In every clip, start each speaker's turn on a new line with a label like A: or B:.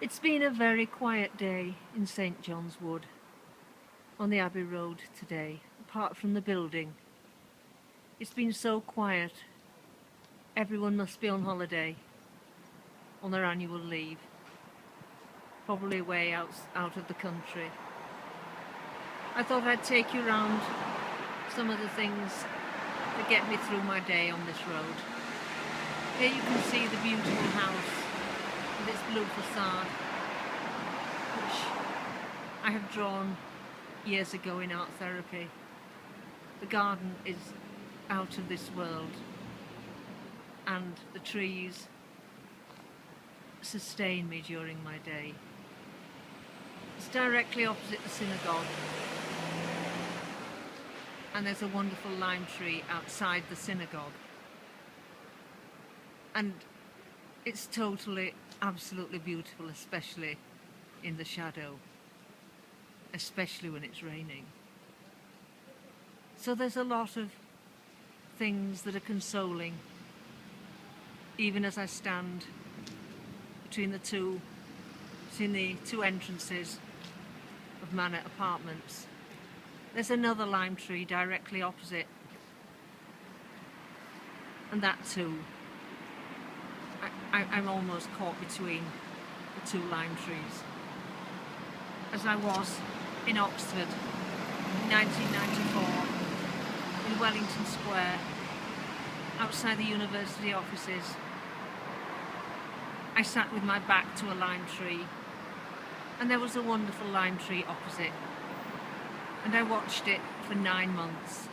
A: It's been a very quiet day in St John's Wood, on the Abbey Road today, apart from the building. It's been so quiet. Everyone must be on holiday, on their annual leave, probably away out of the country. I thought I'd take you round some of the things that get me through my day on this road. Here you can see the beautiful house with its blue facade, which I have drawn years ago in art therapy. The garden is out of this world, and the trees sustain me during my day. It's directly opposite the synagogue, and there's a wonderful lime tree outside the synagogue, and it's totally, absolutely beautiful, especially in the shadow, especially when it's raining. So there's a lot of things that are consoling, even as I stand between the two entrances of Manor Apartments. There's another lime tree directly opposite, and that too, I'm almost caught between the two lime trees. As I was in Oxford in 1994, in Wellington Square, outside the university offices, I sat with my back to a lime tree, and there was a wonderful lime tree opposite, and I watched it for 9 months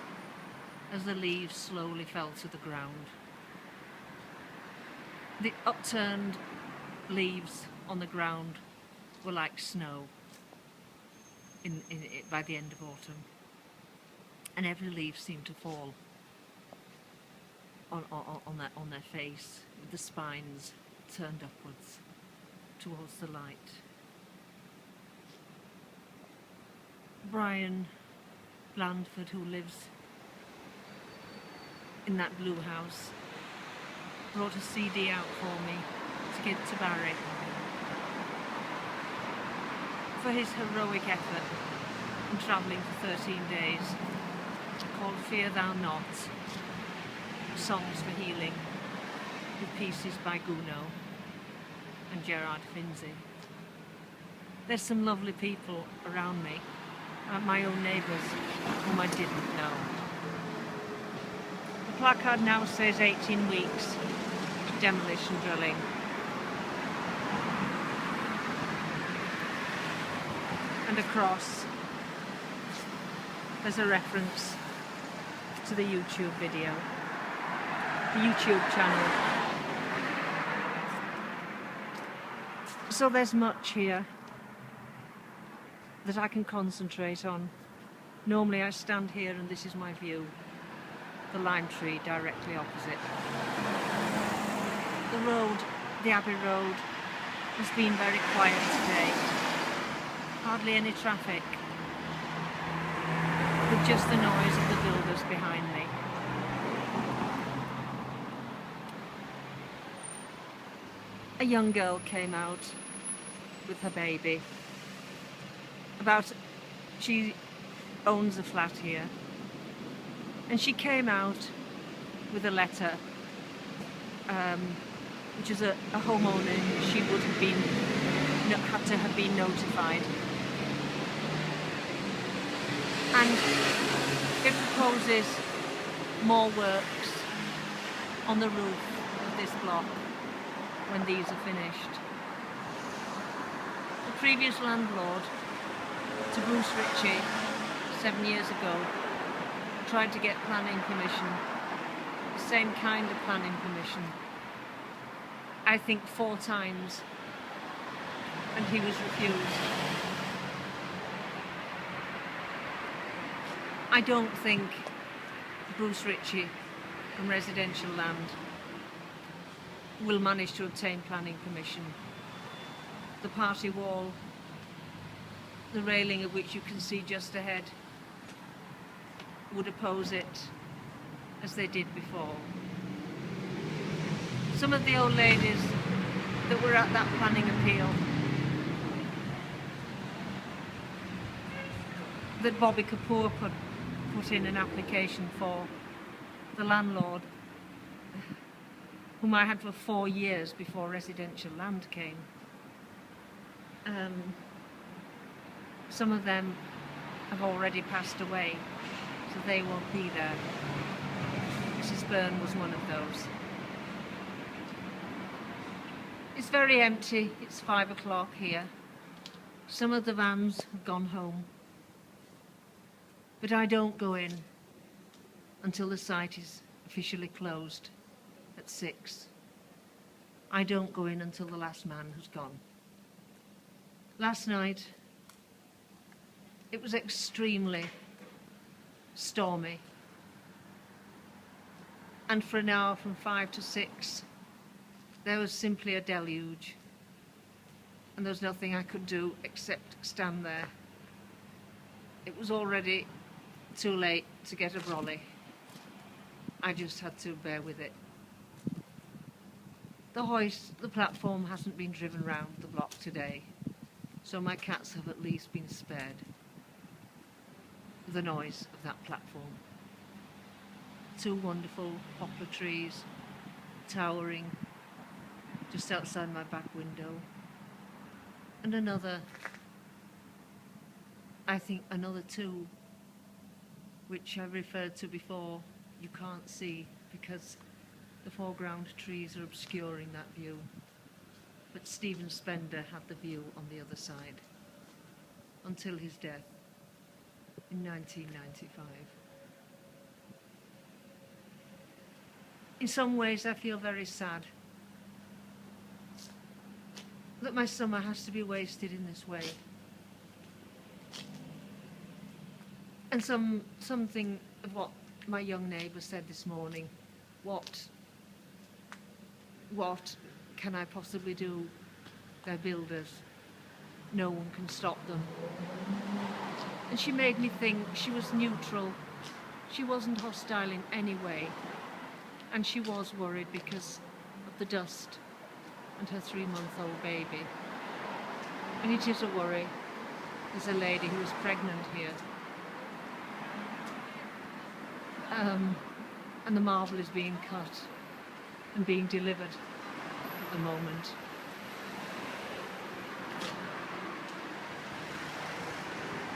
A: as the leaves slowly fell to the ground. The upturned leaves on the ground were like snow by the end of autumn, and every leaf seemed to fall on their face, with the spines turned upwards towards the light. Brian Blandford, who lives in that blue house, brought a CD out for me to give to Barry for his heroic effort in travelling for 13 days, called Fear Thou Not, Songs for Healing, with pieces by Gounod and Gerard Finzi. There's some lovely people around me, my own neighbours, whom I didn't know. The placard now says 18 weeks demolition drilling. And across there's a reference to the YouTube video, the YouTube channel. So there's much here that I can concentrate on. Normally I stand here and this is my view, the lime tree directly opposite. The road, the Abbey Road, has been very quiet today. Hardly any traffic, with just the noise of the builders behind me. A young girl came out with her baby. She owns a flat here, and she came out with a letter, which is a homeowner. She would have had to have been notified, and it proposes more works on the roof of this block when these are finished. The previous landlord to Bruce Ritchie 7 years ago tried to get planning permission, the same kind of planning permission, I think 4 times, and he was refused. I don't think Bruce Ritchie from Residential Land will manage to obtain planning permission. The party wall, the railing of which you can see just ahead, would oppose it as they did before. Some of the old ladies that were at that planning appeal that Bobby Kapoor put in an application for the landlord, whom I had for 4 years before residential land came. Some of them have already passed away, so they won't be there. Mrs. Byrne was one of those. It's very empty. It's 5 o'clock here. Some of the vans have gone home. But I don't go in until the site is officially closed at 6. I don't go in until the last man has gone. Last night, it was extremely stormy. And for an hour from 5 to 6, there was simply a deluge. And there was nothing I could do except stand there. It was already too late to get a brolly. I just had to bear with it. The platform hasn't been driven round the block today, so my cats have at least been spared the noise of that platform. 2 wonderful poplar trees towering just outside my back window, and another 2, which I referred to before, you can't see because the foreground trees are obscuring that view. But Stephen Spender had the view on the other side until his death in 1995. In some ways I feel very sad that my summer has to be wasted in this way. And something of what my young neighbour said this morning, what can I possibly do? They're builders. No one can stop them. And she made me think she was neutral. She wasn't hostile in any way. And she was worried because of the dust and her 3-month-old baby. And it is a worry. There's a lady who is pregnant here. And the marble is being cut and being delivered at the moment.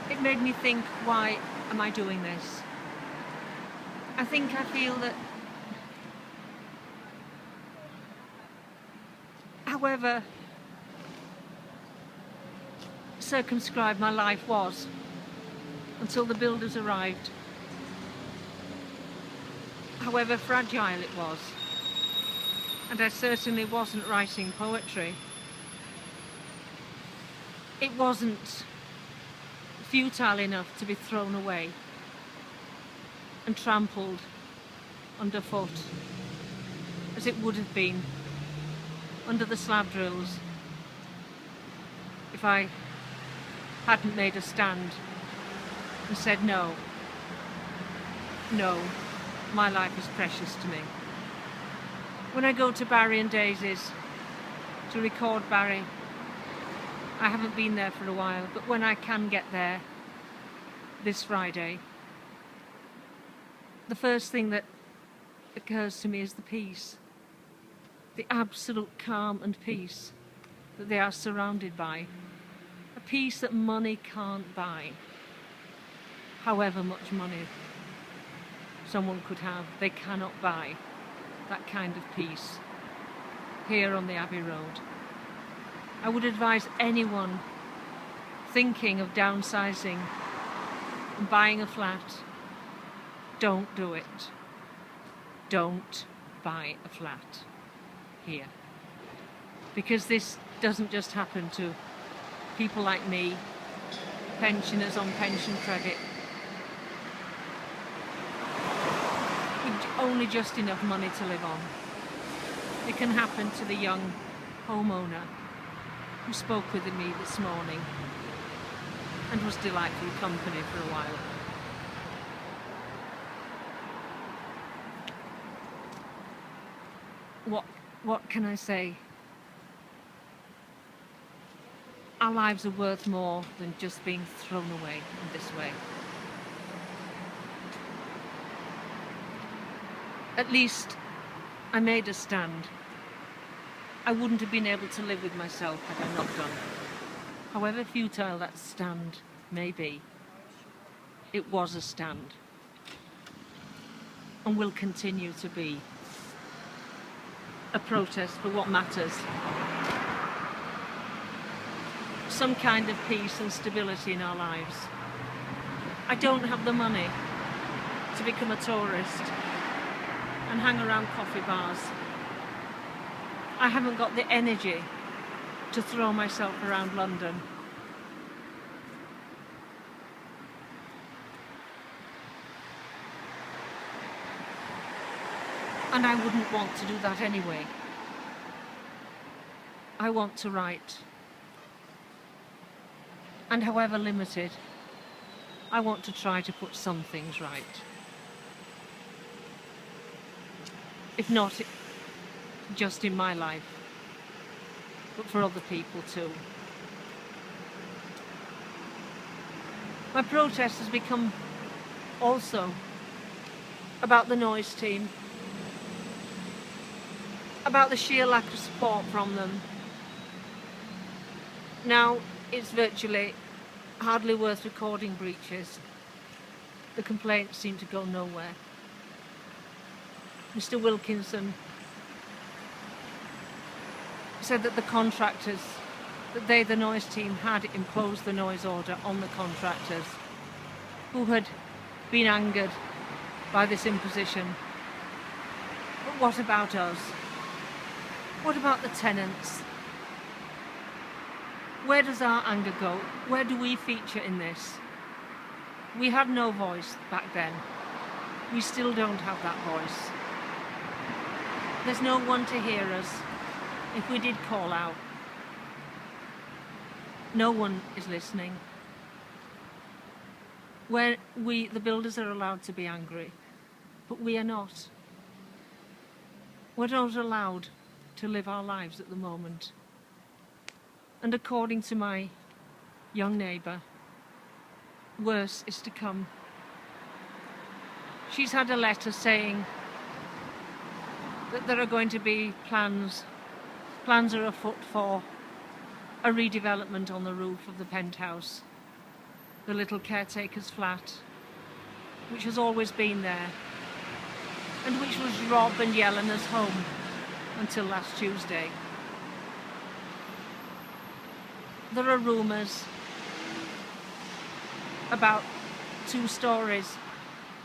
A: It made me think, why am I doing this? I feel that however circumscribed my life was until the builders arrived, however fragile it was, and I certainly wasn't writing poetry, it wasn't futile enough to be thrown away and trampled underfoot as it would have been under the slab drills if I hadn't made a stand and said no, my life is precious to me. When I go to Barry and Daisy's to record Barry, I haven't been there for a while, but when I can get there this Friday, the first thing that occurs to me is the peace, the absolute calm and peace that they are surrounded by, a peace that money can't buy. However much money someone could have, they cannot buy that kind of peace here on the Abbey Road. I would advise anyone thinking of downsizing and buying a flat, don't do it. Don't buy a flat here. Because this doesn't just happen to people like me, pensioners on pension credit, with only just enough money to live on. It can happen to the young homeowner who spoke with me this morning and was delightful company for a while. What can I say? Our lives are worth more than just being thrown away in this way. At least I made a stand. I wouldn't have been able to live with myself had I not done. However futile that stand may be, it was a stand and will continue to be a protest for what matters. Some kind of peace and stability in our lives. I don't have the money to become a tourist and hang around coffee bars. I haven't got the energy to throw myself around London. And I wouldn't want to do that anyway. I want to write. And however limited, I want to try to put some things right. If not just in my life, but for other people too. My protest has become also about the noise team, about the sheer lack of support from them. Now it's virtually hardly worth recording breaches. The complaints seem to go nowhere. Mr. Wilkinson said that the contractors, that they, the noise team, had imposed the noise order on the contractors who had been angered by this imposition. But what about us? What about the tenants? Where does our anger go? Where do we feature in this? We had no voice back then. We still don't have that voice. There's no one to hear us if we did call out. No one is listening. Where we, the builders, are allowed to be angry, but we are not. We're not allowed to live our lives at the moment. And according to my young neighbour, worse is to come. She's had a letter saying that there are going to be plans are afoot for a redevelopment on the roof of the penthouse, the little caretaker's flat, which has always been there, and which was Rob and Yelena's home until last Tuesday. There are rumours about 2 stories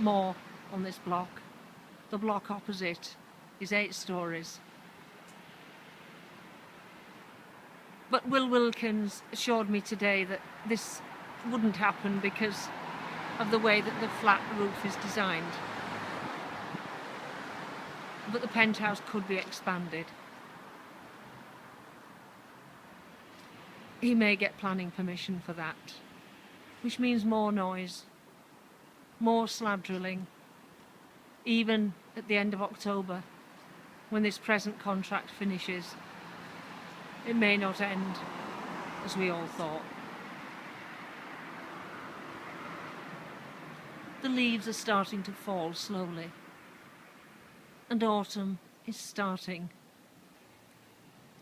A: more on this block. The block opposite is 8 stories. But Will Wilkins assured me today that this wouldn't happen because of the way that the flat roof is designed. But the penthouse could be expanded. He may get planning permission for that, which means more noise, more slab drilling, even at the end of October, when this present contract finishes. It may not end as we all thought. The leaves are starting to fall slowly, and autumn is starting.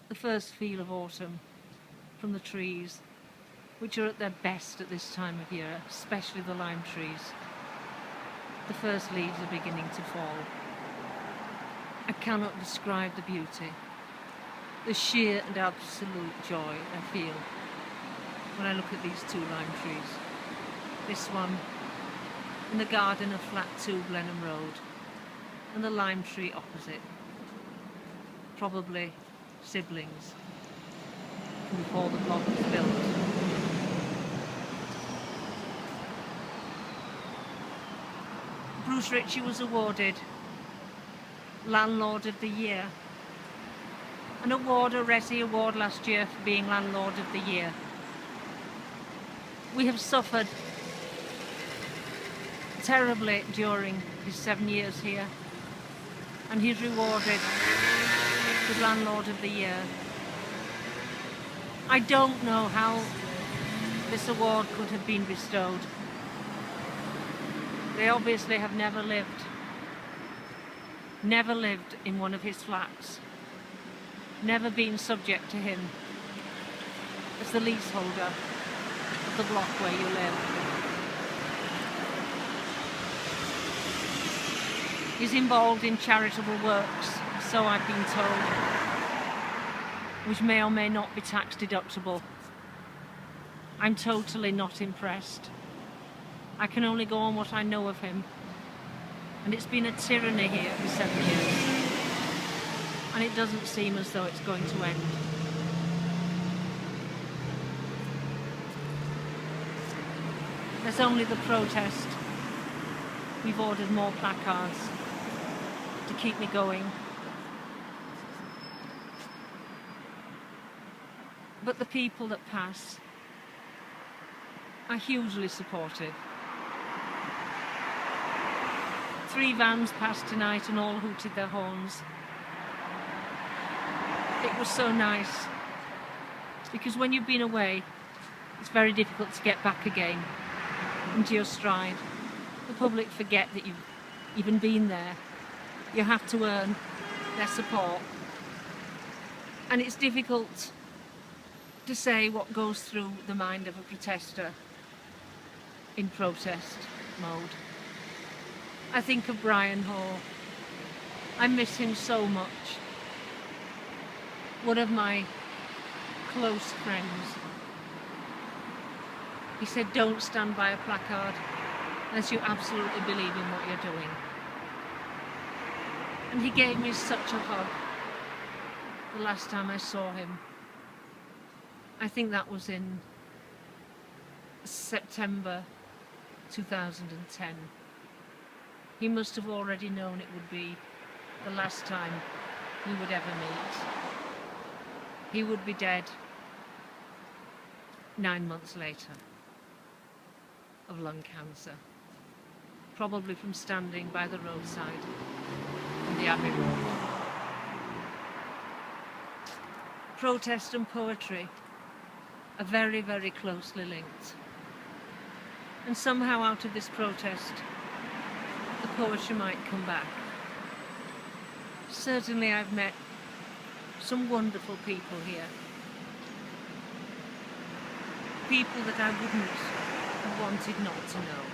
A: The first feel of autumn from the trees, which are at their best at this time of year, especially the lime trees. The first leaves are beginning to fall. I cannot describe the beauty, the sheer and absolute joy I feel when I look at these 2 lime trees. This one in the garden of Flat 2 Blenheim Road, and the lime tree opposite. Probably siblings from before the block was built. Bruce Ritchie was awarded Landlord of the Year, an award, a Resi award last year for being Landlord of the Year. We have suffered terribly during his 7 years here, and he's rewarded with Landlord of the Year. I don't know how this award could have been bestowed. They obviously have never lived never lived in one of his flats, never been subject to him as the leaseholder of the block where you live. He's involved in charitable works, so I've been told, which may or may not be tax deductible. I'm totally not impressed. I can only go on what I know of him. And it's been a tyranny here for 7 years. And it doesn't seem as though it's going to end. There's only the protest. We've ordered more placards to keep me going. But the people that pass are hugely supportive. 3 vans passed tonight and all hooted their horns. It was so nice, because when you've been away, it's very difficult to get back again into your stride. The public forget that you've even been there. You have to earn their support. And it's difficult to say what goes through the mind of a protester in protest mode. I think of Brian Hall. I miss him so much. One of my close friends. He said, don't stand by a placard unless you absolutely believe in what you're doing. And he gave me such a hug the last time I saw him. I think that was in September 2010. He must have already known it would be the last time we would ever meet. He would be dead 9 months later of lung cancer, probably from standing by the roadside on the Abbey Road. Protest and poetry are very, very closely linked. And somehow out of this protest, the poetry might come back. Certainly I've met some wonderful people here. People that I wouldn't have wanted not to know.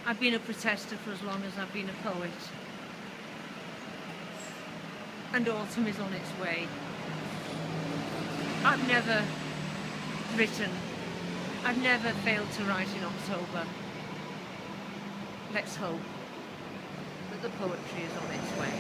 A: I've been a protester for as long as I've been a poet. And autumn is on its way. I've never written. I've never failed to write in October. Let's hope that the poetry is on its way.